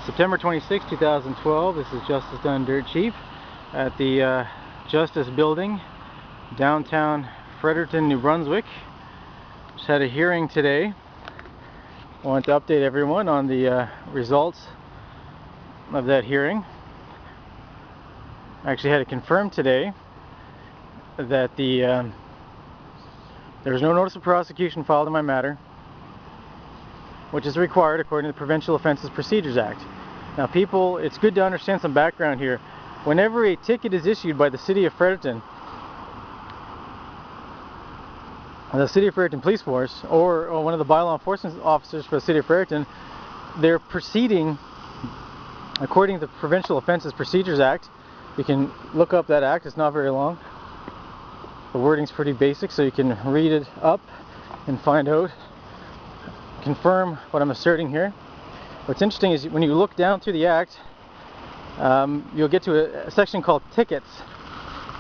September 26, 2012. This is Justice Done Dirt Cheap at the Justice Building, downtown Fredericton, New Brunswick. Just had a hearing today. I want to update everyone on the results of that hearing. I actually had it confirmed today that there was no notice of prosecution filed in my matter, which is required according to the Provincial Offences Procedures Act. Now people, it's good to understand some background here. Whenever a ticket is issued by the City of Fredericton, the City of Fredericton Police Force, or one of the bylaw enforcement officers for the City of Fredericton, they're proceeding according to the Provincial Offences Procedures Act. You can look up that act, it's not very long. The wording's pretty basic, so you can read it up and find out, confirm what I'm asserting here. What's interesting is when you look down through the act, you'll get to a section called tickets,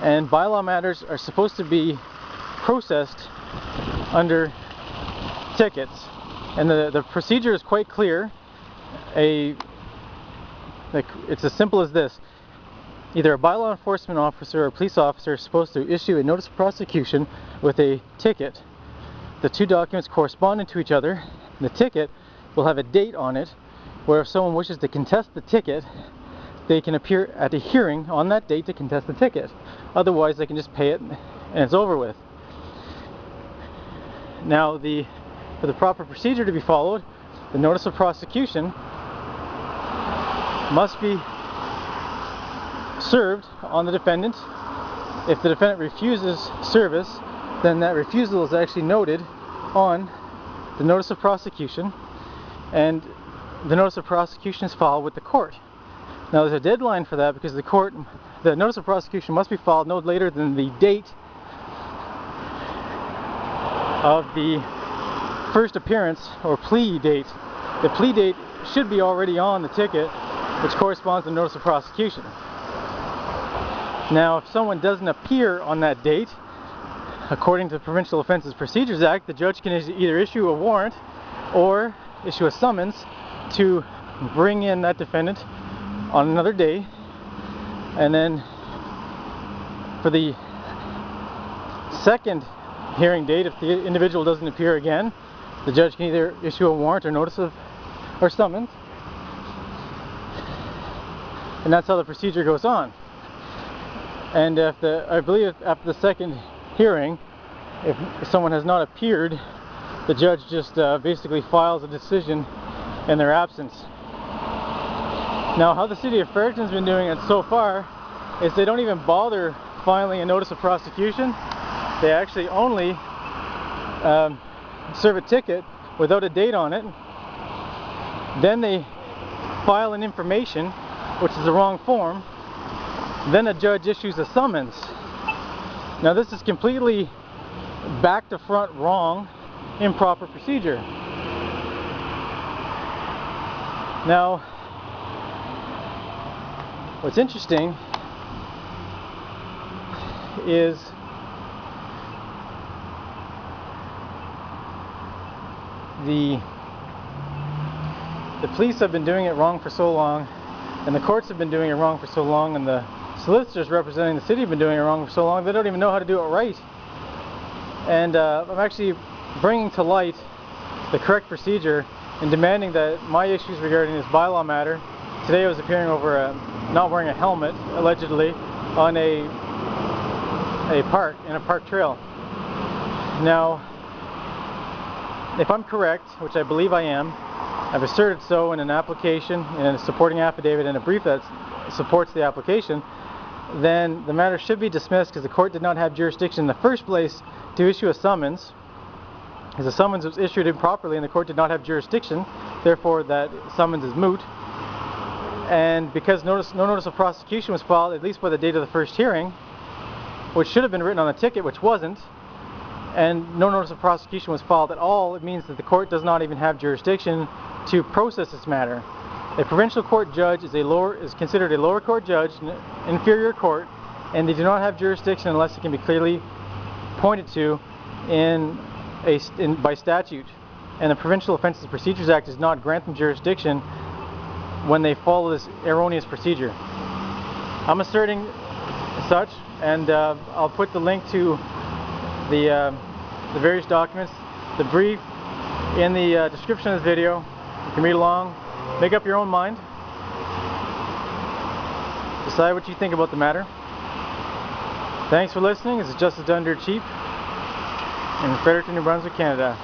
and bylaw matters are supposed to be processed under tickets, and the procedure is quite clear. It's as simple as this: either a bylaw enforcement officer or a police officer is supposed to issue a notice of prosecution with a ticket. The two documents corresponding to each other. The ticket will have a date on it, where if someone wishes to contest the ticket, they can appear at a hearing on that date to contest the ticket. Otherwise, they can just pay it and it's over with. Now, for the proper procedure to be followed, the notice of prosecution must be served on the defendant. If the defendant refuses service, then that refusal is actually noted on the notice of prosecution, and the notice of prosecution is filed with the court. Now there's a deadline for that because the notice of prosecution must be filed no later than the date of the first appearance or plea date. The plea date should be already on the ticket, which corresponds to the notice of prosecution. Now if someone doesn't appear on that date, according to the Provincial Offences Procedures Act, the judge can either issue a warrant or issue a summons to bring in that defendant on another day. And then for the second hearing date, if the individual doesn't appear again, the judge can either issue a warrant or notice or summons. And that's how the procedure goes on. And I believe after the second hearing, if someone has not appeared, the judge just basically files a decision in their absence. Now, how the City of Fredericton's been doing it so far is they don't even bother filing a notice of prosecution. They actually only serve a ticket without a date on it. Then they file an information, which is the wrong form. Then a judge issues a summons. Now this is completely back to front wrong, improper procedure. Now, what's interesting is the police have been doing it wrong for so long, and the courts have been doing it wrong for so long, and the solicitors representing the city have been doing it wrong for so long, they don't even know how to do it right. And I'm actually bringing to light the correct procedure and demanding that my issues regarding this bylaw matter. Today I was appearing over not wearing a helmet, allegedly, on a park, in a park trail. Now, if I'm correct, which I believe I am, I've asserted so in an application, in a supporting affidavit, and a brief that supports the application, then the matter should be dismissed because the court did not have jurisdiction in the first place to issue a summons, because the summons was issued improperly and the court did not have jurisdiction. Therefore that summons is moot. And because no notice of prosecution was filed, at least by the date of the first hearing, which should have been written on the ticket, which wasn't, and no notice of prosecution was filed at all, it means that the court does not even have jurisdiction to process this matter. A provincial court judge is considered a lower court judge, an inferior court, and they do not have jurisdiction unless it can be clearly pointed to by statute. And the Provincial Offences Procedures Act does not grant them jurisdiction when they follow this erroneous procedure. I'm asserting such, and I'll put the link to the various documents, the brief, in the description of this video. You can read along, make up your own mind, decide what you think about the matter. Thanks for listening. This is Justice Done Dirt Cheap in Fredericton, New Brunswick, Canada.